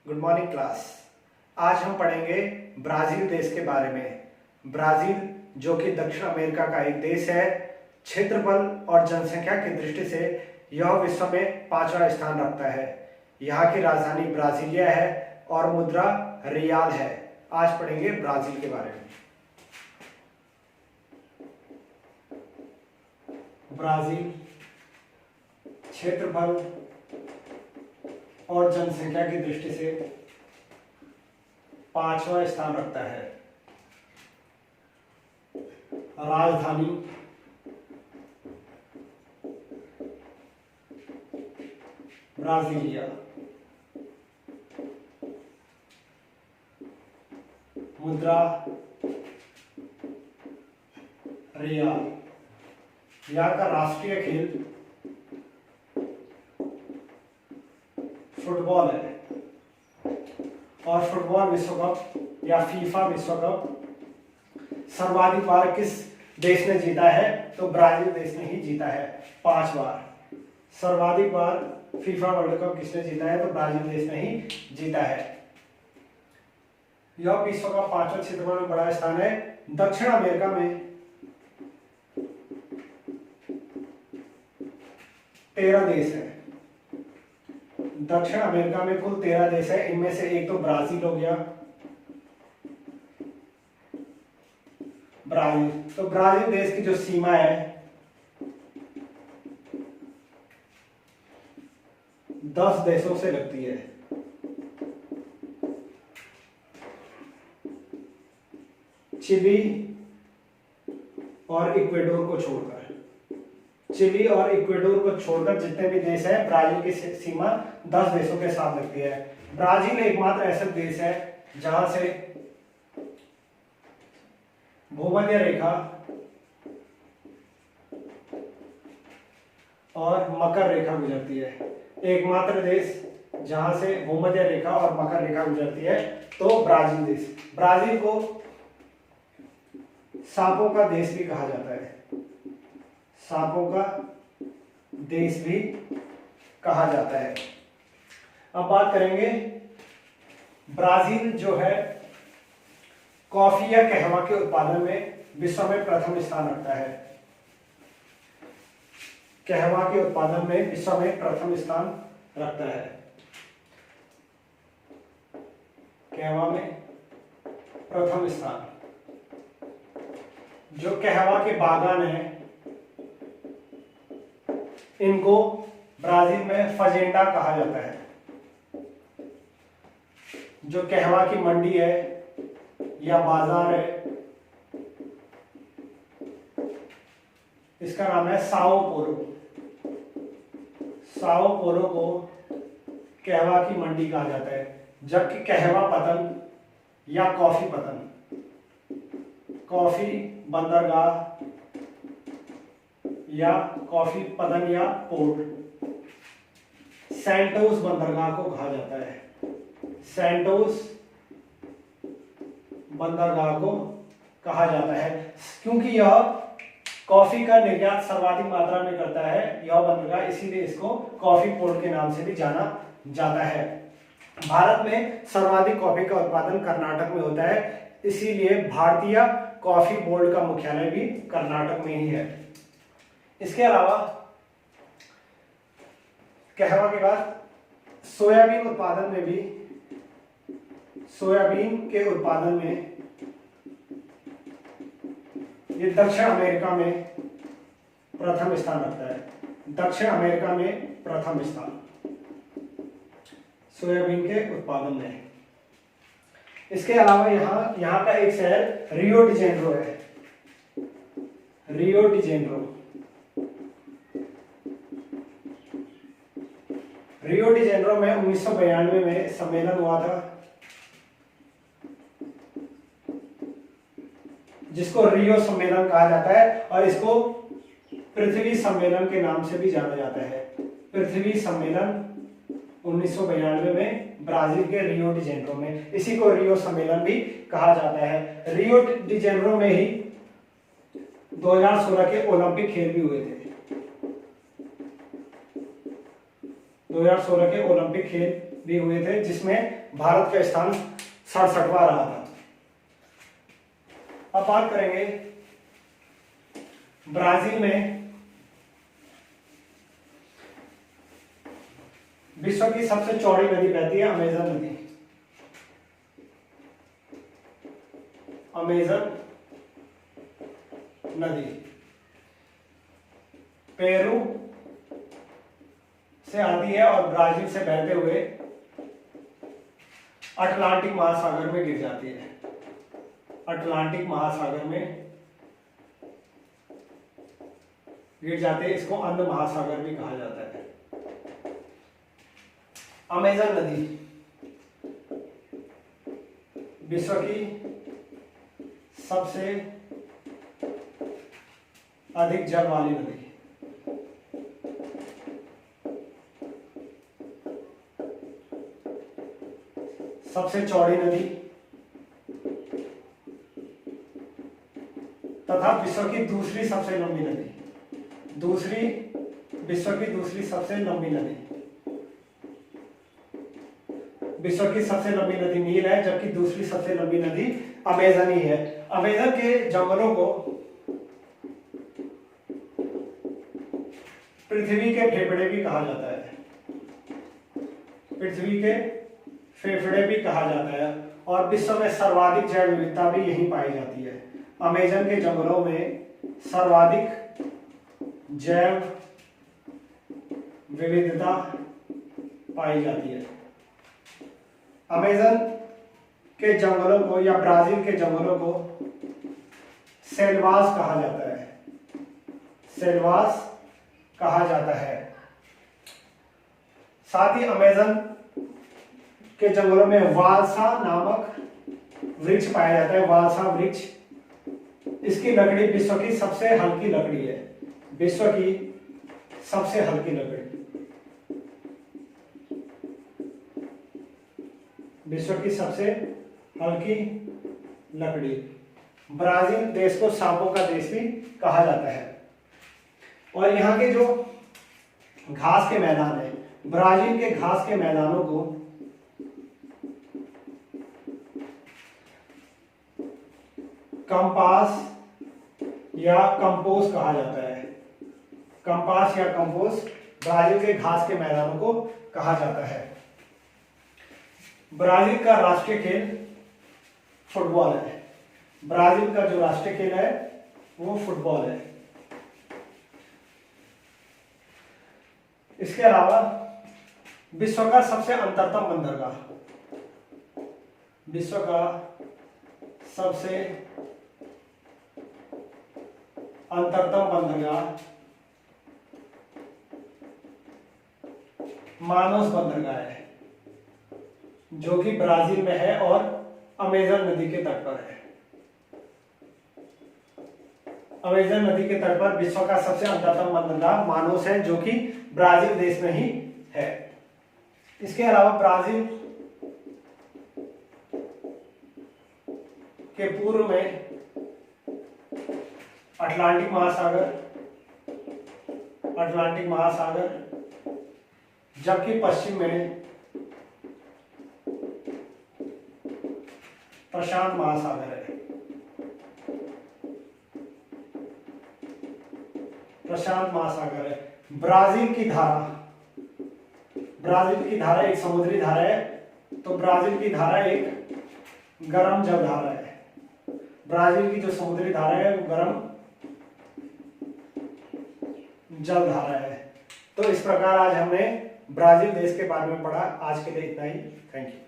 Good morning class. आज हम पढ़ेंगे ब्राजील देश के बारे में। ब्राजील जो कि दक्षिण अमेरिका का एक देश है, क्षेत्रफल और जनसंख्या की दृष्टि से यह विश्व में 5वां स्थान रखता है। यहाँ की राजधानी ब्राजीलिया है और मुद्रा रियाल है। आज पढ़ेंगे ब्राजील के बारे में। ब्राजील क्षेत्रफल और जनसंख्या की दृष्टि से 5वां स्थान रखता है। राजधानी ब्राजीलिया, मुद्रा रियाल। यहाँ का राष्ट्रीय खेल फुटबॉल है और फुटबॉल विश्व कप या फीफा विश्व कप सर्वाधिक बार किस देश ने जीता है? तो ब्राजील देश ने ही जीता है 5 बार। सर्वाधिक बार फीफा वर्ल्ड कप किसने जीता है? तो ब्राजील देश ने ही जीता है। यह विश्व का 5वां क्षेत्रफल में बड़ा स्थान है। दक्षिण अमेरिका में 13 देश है। दक्षिण अमेरिका में कुल 13 देश है। इनमें से एक तो ब्राजील हो गया। ब्राजील, तो ब्राजील देश की जो सीमा है 10 देशों से लगती है। चिली और इक्वेडोर को छोड़कर, चिली और इक्वेडोर को छोड़कर जितने भी देश है, ब्राजील की सीमा 10 देशों के साथ लगती है। ब्राजील एकमात्र ऐसा देश है जहां से भूमध्य रेखा और मकर रेखा गुजरती है। एकमात्र देश जहां से भूमध्य रेखा और मकर रेखा गुजरती है तो ब्राजील देश। ब्राजील को सांपों का देश भी कहा जाता है। सांपों का देश भी कहा जाता है। अब बात करेंगे, ब्राजील जो है कॉफी या कहवा के उत्पादन में विश्व में प्रथम स्थान रखता है। कहवा के उत्पादन में विश्व में प्रथम स्थान रखता है। कहवा में प्रथम स्थान। जो कहवा के बागान हैं इनको ब्राजील में फजेंडा कहा जाता है। जो कहवा की मंडी है या बाजार है इसका नाम है साओ पोलो। साओ पोलो को कहवा की मंडी कहा जाता है। जबकि कहवा पतन या कॉफी पतन, कॉफी बंदरगाह या कॉफी पतन या पोर्ट, सैंटोस बंदरगाह को कहा जाता है। सैंटोस बंदरगाह को कहा जाता है क्योंकि यह कॉफी का निर्यात सर्वाधिक मात्रा में करता है यह बंदरगाह, इसीलिए इसको कॉफी पोर्ट के नाम से भी जाना जाता है। भारत में सर्वाधिक कॉफी का उत्पादन कर्नाटक में होता है, इसीलिए भारतीय कॉफी बोर्ड का मुख्यालय भी कर्नाटक में ही है। इसके अलावा कहवा के बाद सोयाबीन उत्पादन में भी, सोयाबीन के उत्पादन में ये दक्षिण अमेरिका में प्रथम स्थान रखता है। दक्षिण अमेरिका में प्रथम स्थान सोयाबीन के उत्पादन में। इसके अलावा यहाँ का एक शहर रियो डी जेनेरो है। Rio de Janeiro, Rio de Janeiro में 1992 में सम्मेलन हुआ था जिसको रियो सम्मेलन कहा जाता है और इसको पृथ्वी सम्मेलन के नाम से भी जाना जाता है। पृथ्वी सम्मेलन 1992 में ब्राजील के रियो डी जेनेरो में, इसी को रियो सम्मेलन भी कहा जाता है। रियो डी जेनेरो में ही 2016 के ओलंपिक खेल भी हुए थे। 2016 के ओलंपिक खेल भी हुए थे, जिसमें भारत का स्थान 67वां रहा था। अब बात करेंगे ब्राजील में विश्व की सबसे चौड़ी नदी बहती है, अमेजन नदी। अमेजन नदी पेरू से आती है और ब्राजील से बहते हुए अटलांटिक महासागर में गिर जाती है। अटलांटिक महासागर में गिर जाते हैं, इसको अंध महासागर भी कहा जाता है। अमेजन नदी विश्व की सबसे अधिक जल वाली नदी। सबसे चौड़ी नदी तथा विश्व की दूसरी सबसे लंबी नदी। विश्व की दूसरी सबसे लंबी नदी। विश्व की सबसे लंबी नदी नील है, जबकि दूसरी सबसे लंबी नदी अमेजन ही है। अमेजन के जंगलों को पृथ्वी के फेफड़े भी कहा जाता है। पृथ्वी के फेफड़े भी कहा जाता है और विश्व में सर्वाधिक जैव विविधता भी यहीं पाई जाती है। अमेजन के जंगलों में सर्वाधिक जैव विविधता पाई जाती है। अमेजन के जंगलों को या ब्राजील के जंगलों को सेल्वास कहा जाता है। सेल्वास कहा जाता है। साथ ही अमेजन के जंगलों में वालसा नामक वृक्ष पाया जाता है। वालसा वृक्ष, इसकी लकड़ी विश्व की सबसे हल्की लकड़ी है। विश्व की सबसे हल्की लकड़ी। विश्व की सबसे हल्की लकड़ी। ब्राजील देश को सांपों का देश भी कहा जाता है। और यहाँ के जो घास के मैदान है, ब्राजील के घास के मैदानों को कंपास या कंपोज कहा जाता है। कंपास या कंपोज ब्राजील के घास के मैदानों को कहा जाता है। ब्राजील का राष्ट्रीय खेल फुटबॉल है। ब्राजील का जो राष्ट्रीय खेल है वो फुटबॉल है। इसके अलावा विश्व का सबसे अंतरतम बंदरगाह, विश्व का सबसे अंतरतम बंदरगाह मानोस बंदरगाह है, जो कि ब्राजील में है और अमेजन नदी के तट पर है। अमेजन नदी के तट पर विश्व का सबसे अंतरतम बंदरगाह मानोस है, जो कि ब्राजील देश में ही है। इसके अलावा ब्राजील के पूर्व में अटलांटिक महासागर, जबकि पश्चिम में प्रशांत महासागर है। प्रशांत महासागर है। ब्राजील की धारा एक समुद्री धारा है, तो ब्राजील की धारा एक गर्म जल धारा है। ब्राजील की जो समुद्री धारा है वो गर्म जल धारा है। तो इस प्रकार आज हमने ब्राजील देश के बारे में पढ़ा। आज के लिए इतना ही। Thank you.